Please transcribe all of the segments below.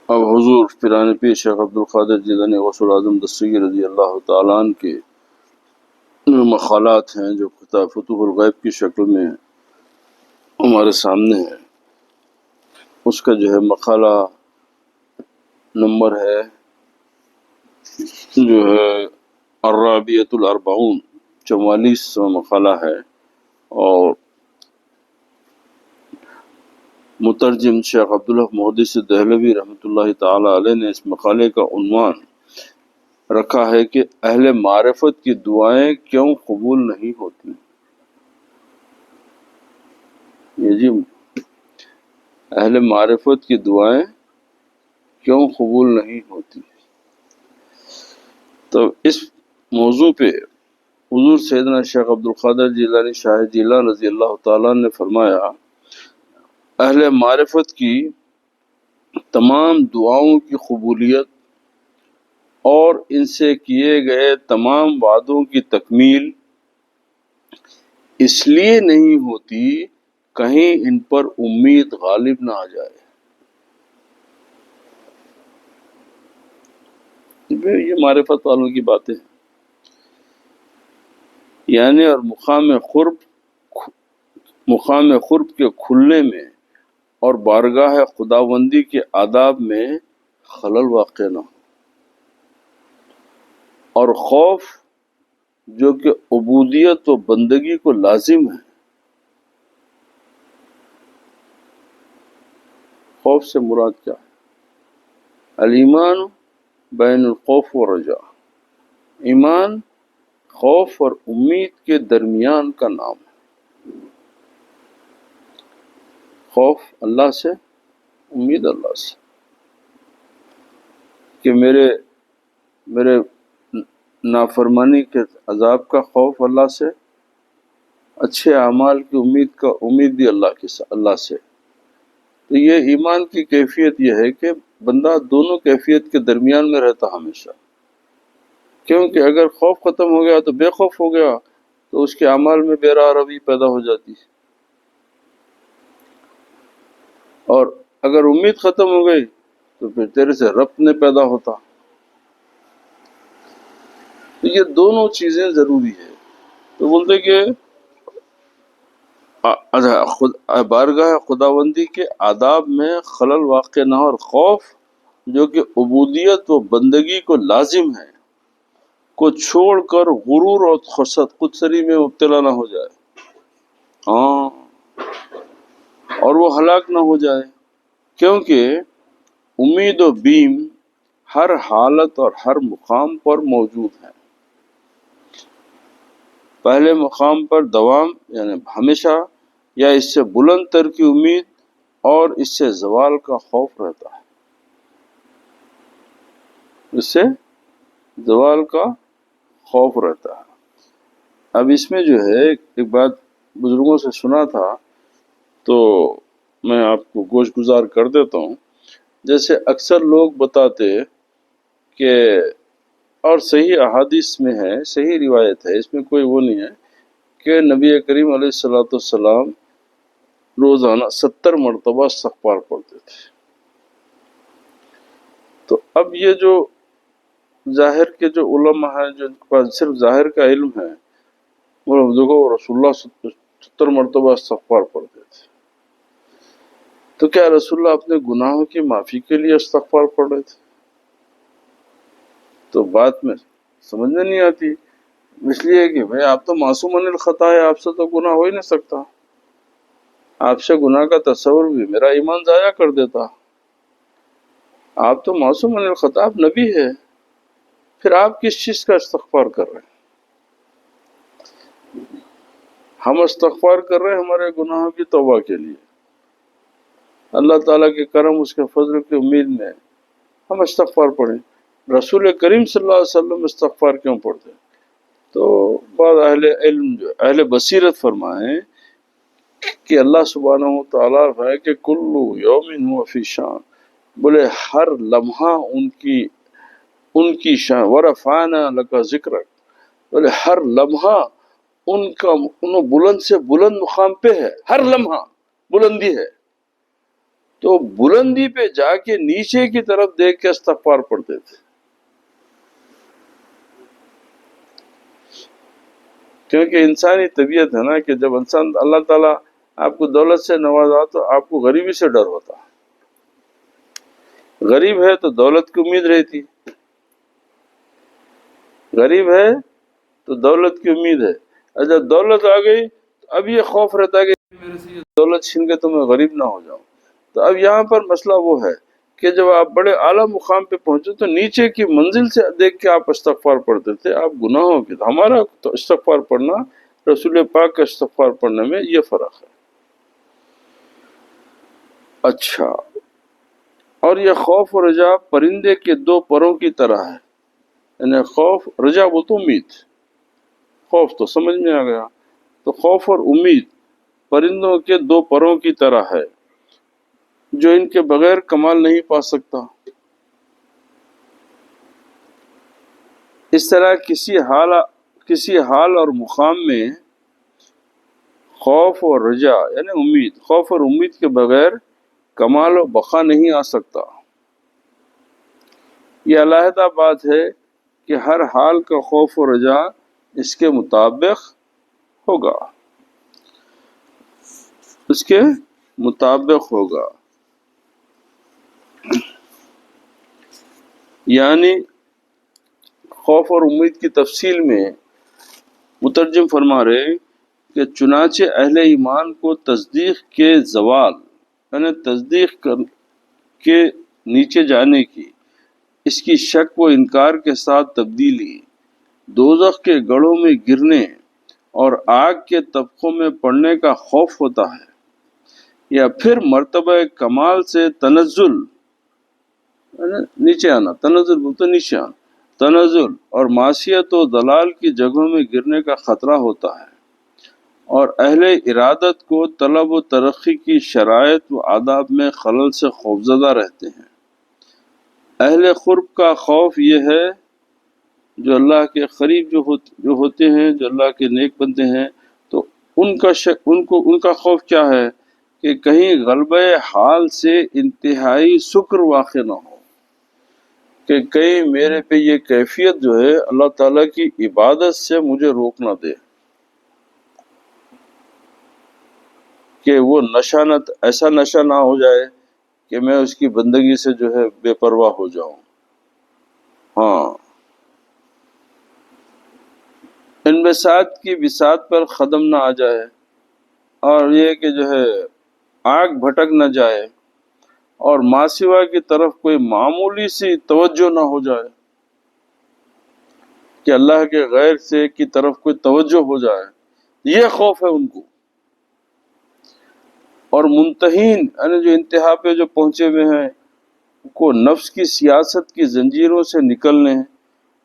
اب حضور پیران پیر شیخ عبدالقادر جیلانی غوث اعظم دستگیر رضی اللہ تعالیٰ عنہ کے مقالات ہیں جو کتاب فتوح الغیب کی شکل میں ہمارے سامنے ہے. اس کا جو ہے مقالہ نمبر ہے جو ہے الرابعۃ الاربعون، 44واں مقالہ ہے، اور مترجم شیخ عبداللہ محدث دہلوی رحمۃ اللہ تعالی علیہ نے اس مقالے کا عنوان رکھا ہے کہ اہل معرفت کی دعائیں کیوں قبول نہیں ہوتی. یہ جی اہل معرفت کی دعائیں کیوں قبول نہیں ہوتی. تو اس موضوع پہ حضور سیدنا شیخ عبدالقادر جیلانی شاہ جیلان رضی اللہ تعالیٰ نے فرمایا، اہل معرفت کی تمام دعاؤں کی قبولیت اور ان سے کیے گئے تمام وعدوں کی تکمیل اس لیے نہیں ہوتی کہیں ان پر امید غالب نہ آ جائے. یہ معرفت والوں کی باتیں ہیں. یعنی اور مقام قرب کے کھلنے میں اور بارگاہ خداوندی کے آداب میں خلل واقع نہ ہو، اور خوف جو کہ عبودیت و بندگی کو لازم ہے. خوف سے مراد کیا ہے؟ الایمان بین الخوف و رجا، ایمان خوف اور امید کے درمیان کا نام ہے. خوف اللہ سے، امید اللہ سے، کہ میرے نافرمانی کے عذاب کا خوف اللہ سے، اچھے اعمال کی امید بھی اللہ سے. تو یہ ایمان کی کیفیت یہ ہے کہ بندہ دونوں کیفیت کے درمیان میں رہتا ہمیشہ. کیونکہ اگر خوف ختم ہو گیا تو بے خوف ہو گیا تو اس کے اعمال میں بے راہ روی پیدا ہو جاتی ہے، اور اگر امید ختم ہو گئی تو پھر تیرے سے ربط نہیں پیدا ہوتا. تو یہ دونوں چیزیں ضروری ہے. تو بولتے کہ بارگاہ خداوندی کے آداب میں خلل واقع نہ ہو، اور خوف جو کہ عبودیت و بندگی کو لازم ہے کو چھوڑ کر غرور اور خود سری میں مبتلا نہ ہو جائے، ہاں، اور وہ ہلاک نہ ہو جائے. کیونکہ امید و بیم ہر حالت اور ہر مقام پر موجود ہیں. پہلے مقام پر دوام یعنی ہمیشہ، یا اس سے بلند تر کی امید اور اس سے زوال کا خوف رہتا ہے. اس سے زوال کا خوف رہتا ہے. اب اس میں جو ہے ایک بات بزرگوں سے سنا تھا تو میں آپ کو گوش گزار کر دیتا ہوں. جیسے اکثر لوگ بتاتے کہ، اور صحیح احادیث میں ہے، صحیح روایت ہے، اس میں کوئی وہ نہیں ہے، کہ نبی کریم علیہ السلام روزانہ 70 مرتبہ استغفار پڑھتے تھے. تو اب یہ جو ظاہر کے جو علماء ہیں جو ان کے پاس صرف ظاہر کا علم ہے، وہ دیکھو رسول اللہ 70 مرتبہ استغفار پڑھتے تھے، تو کیا رسول اللہ اپنے گناہوں کی معافی کے لیے استغفار پڑھ رہے تھے؟ تو بات میں سمجھ میں نہیں آتی. اس لیے کہ بھئی آپ تو معصوم عن الخطا ہے، آپ سے تو گناہ ہو ہی نہیں سکتا. آپ سے گناہ کا تصور بھی میرا ایمان ضائع کر دیتا. آپ تو معصوم عن الخطا، آپ نبی ہے، پھر آپ کس چیز کا استغفار کر رہے ہیں؟ ہم استغفار کر رہے ہیں ہمارے گناہوں کی توبہ کے لیے، اللہ تعالیٰ کے کرم، اس کے فضل کی امید میں ہم استغفار پڑھیں. رسول کریم صلی اللہ علیہ وسلم استغفار کیوں پڑھتے ہیں؟ تو بعض اہل علم جو اہل بصیرت فرمائیں کہ اللہ سبحانہ و تعالیٰ ہے کہ کلو یوم ہوا فی شان، بولے ہر لمحہ ان کی شان، ورفعنا لک ذکرک، بولے ہر لمحہ ان بلند سے بلند مقام پہ ہے، ہر لمحہ بلندی ہے. تو بلندی پہ جا کے نیچے کی طرف دیکھ کے استغفار پڑھتے تھے. کیونکہ انسانی طبیعت ہے نا کہ جب انسان اللہ تعالیٰ آپ کو دولت سے نوازا تو آپ کو غریبی سے ڈر ہوتا. غریب ہے تو دولت کی امید رہتی، غریب ہے تو دولت کی امید ہے. اور جب دولت آ گئی تو اب یہ خوف رہتا ہے کہ میرے سے یہ دولت چھین کے تو میں غریب نہ ہو جاؤں. تو اب یہاں پر مسئلہ وہ ہے کہ جب آپ بڑے اعلیٰ مقام پہ پہنچے تو نیچے کی منزل سے دیکھ کے آپ استغفار پڑھتے تھے. آپ گناہوں کے، ہمارا تو استغفار پڑھنا رسول پاک کا استغفار پڑھنے میں یہ فرق ہے. اچھا، اور یہ خوف و رجا پرندے کے دو پروں کی طرح ہے. یعنی خوف، رجا وہ تو امید، خوف تو سمجھ میں آ گیا. تو خوف اور امید پرندوں کے دو پروں کی طرح ہے جو ان کے بغیر کمال نہیں پا سکتا. اس طرح کسی حال اور مقام میں خوف اور رجا یعنی امید، خوف اور امید کے بغیر کمال و بقا نہیں آ سکتا. یہ علیحدہ بات ہے کہ ہر حال کا خوف و رجا اس کے مطابق ہوگا، اس کے مطابق ہوگا. یعنی خوف اور امید کی تفصیل میں مترجم فرما رہے کہ چنانچہ اہل ایمان کو تصدیق کے زوال یعنی تصدیق کے نیچے جانے کی، اس کی شک و انکار کے ساتھ تبدیلی، دوزخ کے گڑھوں میں گرنے اور آگ کے طبقوں میں پڑنے کا خوف ہوتا ہے، یا پھر مرتبہ کمال سے تنزل نیچے آنا، تنزل بولتے نیچے آنا، تنزل اور معصیت و دلال کی جگہوں میں گرنے کا خطرہ ہوتا ہے، اور اہل ارادت کو طلب و ترقی کی شرائط و آداب میں خلل سے خوفزدہ رہتے ہیں. اہل قرب کا خوف یہ ہے جو اللہ کے قریب جو ہوتے ہیں، جو اللہ کے نیک بندے ہیں، تو ان کا خوف کیا ہے کہ کہیں غلبہ حال سے انتہائی شکر واقع نہ ہو، کہ کہیں میرے پہ یہ کیفیت جو ہے اللہ تعالیٰ کی عبادت سے مجھے روک نہ دے، کہ وہ ایسا نشہ نہ ہو جائے کہ میں اس کی بندگی سے جو ہے بے پرواہ ہو جاؤں. ہاں، ان بساط کی بساط پر قدم نہ آ جائے، اور یہ کہ جو ہے آنکھ بھٹک نہ جائے، اور ماسوا کی طرف کوئی معمولی سی توجہ نہ ہو جائے، کہ اللہ کے غیر سے کی طرف کوئی توجہ ہو جائے. یہ خوف ہے ان کو. اور منتہین یعنی جو انتہا پہ جو پہنچے ہوئے ہیں، کو نفس کی سیاست کی زنجیروں سے نکلنے،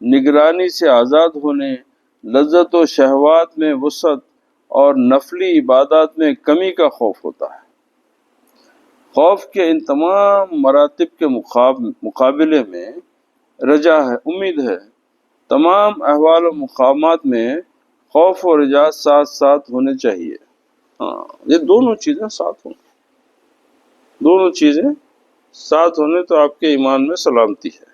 نگرانی سے آزاد ہونے، لذت و شہوات میں وسعت اور نفلی عبادات میں کمی کا خوف ہوتا ہے. خوف کے ان تمام مراتب کے مقابلے میں رجا ہے، امید ہے. تمام احوال و مقامات میں خوف و رجا ساتھ ساتھ ہونے چاہیے. ہاں، یہ دونوں چیزیں ساتھ ہوں، دونوں چیزیں ساتھ ہونے تو آپ کے ایمان میں سلامتی ہے.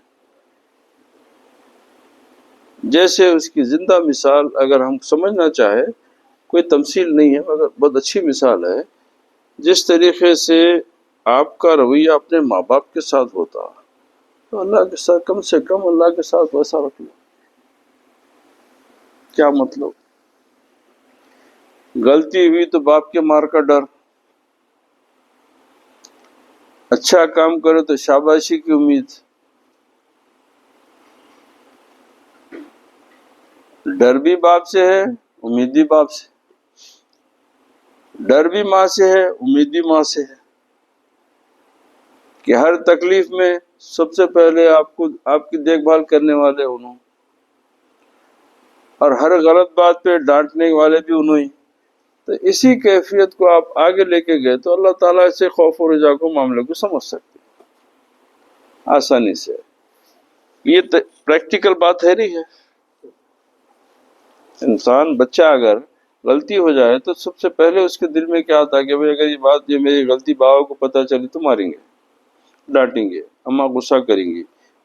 جیسے اس کی زندہ مثال اگر ہم سمجھنا چاہے، کوئی تمثیل نہیں ہے مگر بہت اچھی مثال ہے. جس طریقے سے آپ کا رویہ اپنے ماں باپ کے ساتھ ہوتا، تو اللہ کے ساتھ کم سے کم اللہ کے ساتھ ویسا رکھ لو. کیا مطلب؟ غلطی ہوئی تو باپ کے مار کا ڈر، اچھا کام کرے تو شاباشی کی امید. ڈر بھی باپ سے ہے، امید بھی باپ سے. ڈر بھی ماں سے ہے، امید بھی ماں سے ہے، کہ ہر تکلیف میں سب سے پہلے آپ کی دیکھ بھال کرنے والے انہوں، اور ہر غلط بات پہ ڈانٹنے والے بھی انہوں ہی. تو اسی کیفیت کو آپ آگے لے کے گئے تو اللہ تعالیٰ سے خوف و رجا کو معاملے کو سمجھ سکتے آسانی سے. یہ پریکٹیکل بات ہے نہیں ہے. انسان بچہ اگر غلطی ہو جائے تو سب سے پہلے اس کے دل میں کیا آتا ہے کہ بھائی اگر یہ میری غلطی بابا کو پتہ چلی تو ماریں گے، ڈانٹیں گے، اماں غصہ کریں گی۔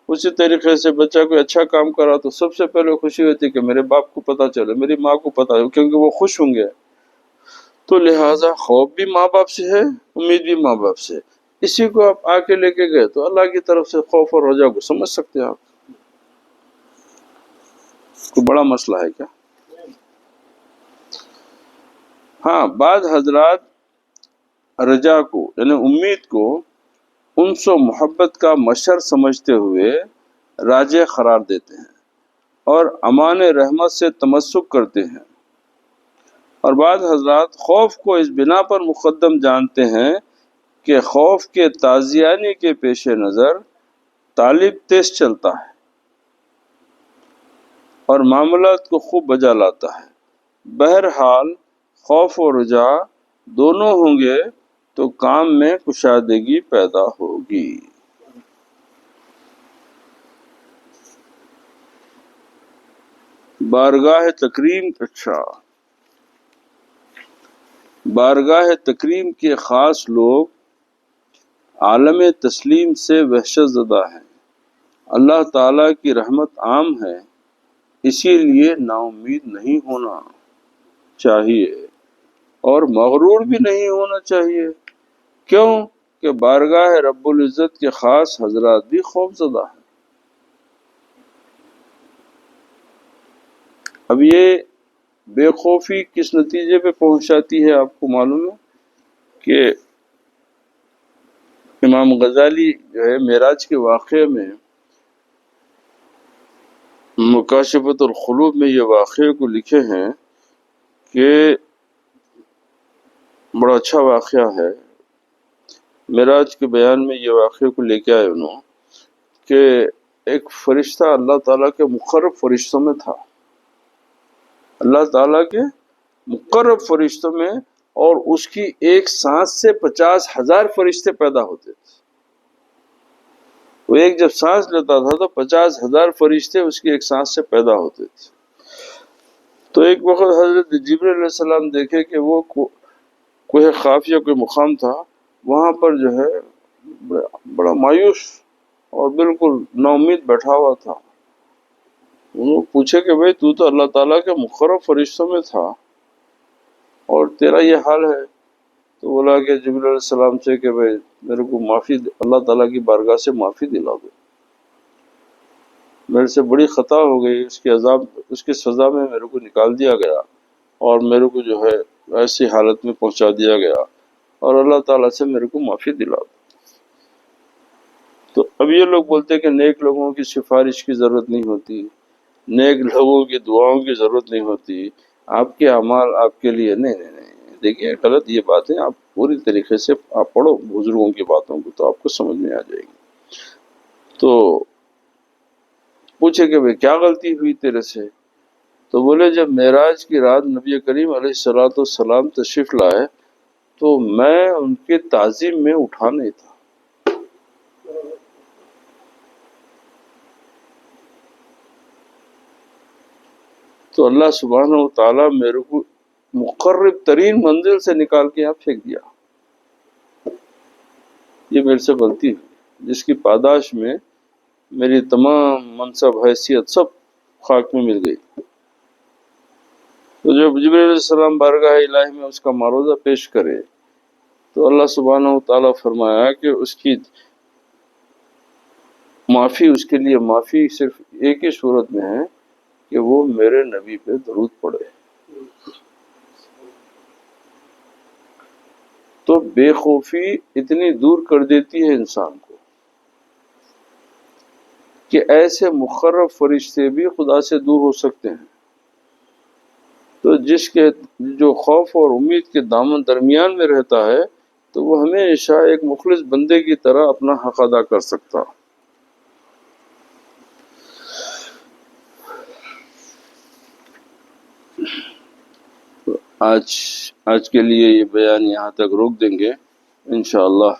اسی طریقے سے بچہ کوئی اچھا کام کرا تو سب سے پہلے خوشی ہوتی ہے کہ میرے باپ کو پتہ چلے، میری ماں کو پتہ چلے، کیونکہ وہ خوش ہوں گے۔ تو لہٰذا خوف بھی ماں باپ سے ہے، امید بھی ماں باپ سے ہے۔ اسی کو آپ آ کے لے کے گئے تو اللہ کی طرف سے خوف اور رجا کو سمجھ سکتے ہیں آپ۔ کوئی بڑا مسئلہ ہے کیا؟ ہاں، بعض حضرات رجا کو یعنی امید کو انس و محبت کا مشر سمجھتے ہوئے راجع قرار دیتے ہیں اور امان رحمت سے تمسک کرتے ہیں، اور بعض حضرات خوف کو اس بنا پر مقدم جانتے ہیں کہ خوف کے تازیانے کے پیش نظر طالب تیز چلتا ہے اور معاملات کو خوب بجا لاتا ہے۔ بہرحال خوف و رجا دونوں ہوں گے تو کام میں کشادگی پیدا ہوگی۔ بارگاہ تکریم، اچھا، بارگاہ تکریم کے خاص لوگ عالم تسلیم سے وحشت زدہ ہیں۔ اللہ تعالیٰ کی رحمت عام ہے، اسی لیے نا امید نہیں ہونا چاہیے اور مغرور بھی نہیں ہونا چاہیے۔ کیوں کہ بارگاہ رب العزت کے خاص حضرات بھی خوف زدہ ہیں۔ اب یہ بے خوفی کس نتیجے پہ پہنچاتی ہے آپ کو معلوم ہے کہ امام غزالی جو ہے معراج کے واقعے میں مکاشفۃ القلوب میں یہ واقعے کو لکھے ہیں کہ بڑا اچھا واقعہ ہے۔ معراج کے بیان میں یہ واقعے کو لے کے آئے انہوں کہ ایک فرشتہ اللہ تعالیٰ کے مقرب فرشتوں میں تھا، اللہ تعالیٰ کے مقرب فرشتوں میں، اور اس کی ایک سانس سے 50,000 فرشتے پیدا ہوتے تھے۔ وہ ایک جب سانس لیتا تھا تو 50,000 فرشتے اس کی ایک سانس سے پیدا ہوتے تھے۔ تو ایک وقت حضرت جبرائیل علیہ السلام دیکھے کہ وہ کوہ قاف یا کوئی مقام تھا، وہاں پر جو ہے بڑا مایوس اور بالکل نا امید بیٹھا ہوا تھا۔ انہوں نے پوچھے کہ بھئی تو تو اللہ تعالیٰ کے مقرب فرشتوں میں تھا اور تیرا یہ حال ہے؟ تو بولا کہ جبرائیل علیہ السلام سے کہ بھئی میرے کو معافی، اللہ تعالیٰ کی بارگاہ سے معافی دلا دو، میرے سے بڑی خطا ہو گئی، اس کے عذاب، اس کی سزا میں میرے کو نکال دیا گیا اور میرے کو جو ہے ایسی حالت میں پہنچا دیا گیا، اور اللہ تعالیٰ سے میرے کو معافی دلا دو۔ تو اب یہ لوگ بولتے ہیں کہ نیک لوگوں کی سفارش کی ضرورت نہیں ہوتی، نیک لوگوں کی دعاؤں کی ضرورت نہیں ہوتی، آپ کے اعمال آپ کے لیے نہیں۔ دیکھیے غلط یہ بات ہے، آپ پوری طریقے سے آپ پڑھو بزرگوں کی باتوں کو تو آپ کو سمجھ میں آ جائے گی۔ تو پوچھے کہ بھئی کیا غلطی ہوئی تیرے سے؟ تو بولے جب معراج کی رات نبی کریم علیہ السلام تشریف لائے تو میں ان کے تعظیم میں اٹھا نہیں تھا۔ تو اللہ سبحانہ و تعالیٰ میرے کو مقرب ترین منزل سے نکال کے یہاں پھینک دیا۔ یہ میرے سے غلطی ہوئی، جس کی پاداش میں میری تمام منصب، حیثیت سب خاک میں مل گئی۔ تو جب جبرائیل علیہ السلام بارگاہ الہی میں اس کا معروضہ پیش کرے تو اللہ سبحانہ و تعالیٰ فرمایا کہ اس کی معافی، اس کے لیے معافی صرف ایک ہی صورت میں ہے کہ وہ میرے نبی پہ درود پڑھے۔ تو بے خوفی اتنی دور کر دیتی ہے انسان کو کہ ایسے مقرب فرشتے بھی خدا سے دور ہو سکتے ہیں۔ تو جس کے جو خوف اور امید کے دامن درمیان میں رہتا ہے تو وہ ہمیشہ ایک مخلص بندے کی طرح اپنا حق ادا کر سکتا۔ آج کے لیے یہ بیان یہاں تک روک دیں گے، انشاءاللہ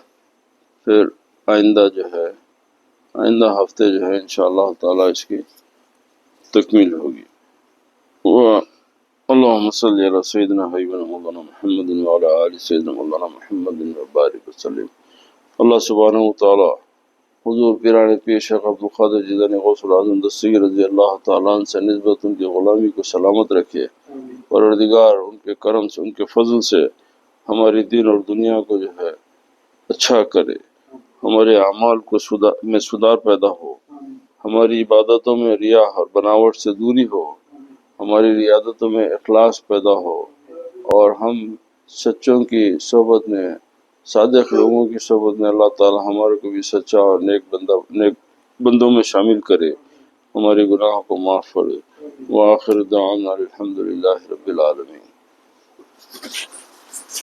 پھر آئندہ جو ہے، آئندہ ہفتے جو ہے انشاءاللہ تعالی اس کی تکمیل ہوگی۔ اللهم صل على سيدنا حبيبنا مولانا محمد وعلى آل سيدنا مولانا محمد وبارك وسلم. اللہ سبحانہ وتعالی حضور پیران پیش شیخ عبدالقادر جیلانی غوث العظم دستگیر رضی اللہ تعالیٰ عنہ سے نسبت ان کی غلامی کو سلامت رکھے. پروردگار ان کے کرم سے، ان کے فضل سے ہماری دین اور دنیا کو جو ہے اچھا کرے، ہمارے اعمال کو میں سدھار پیدا ہو، ہماری عبادتوں میں ریا اور بناوٹ سے دوری ہو، ہماری ریاضتوں میں اخلاص پیدا ہو، اور ہم سچوں کی صحبت میں، صادق لوگوں کی صحبت میں اللہ تعالی ہمارے کو بھی سچا اور نیک بندوں میں شامل کرے، ہمارے گناہوں کو معاف کرے. وآخر دعوانا الحمدللہ رب العالمین.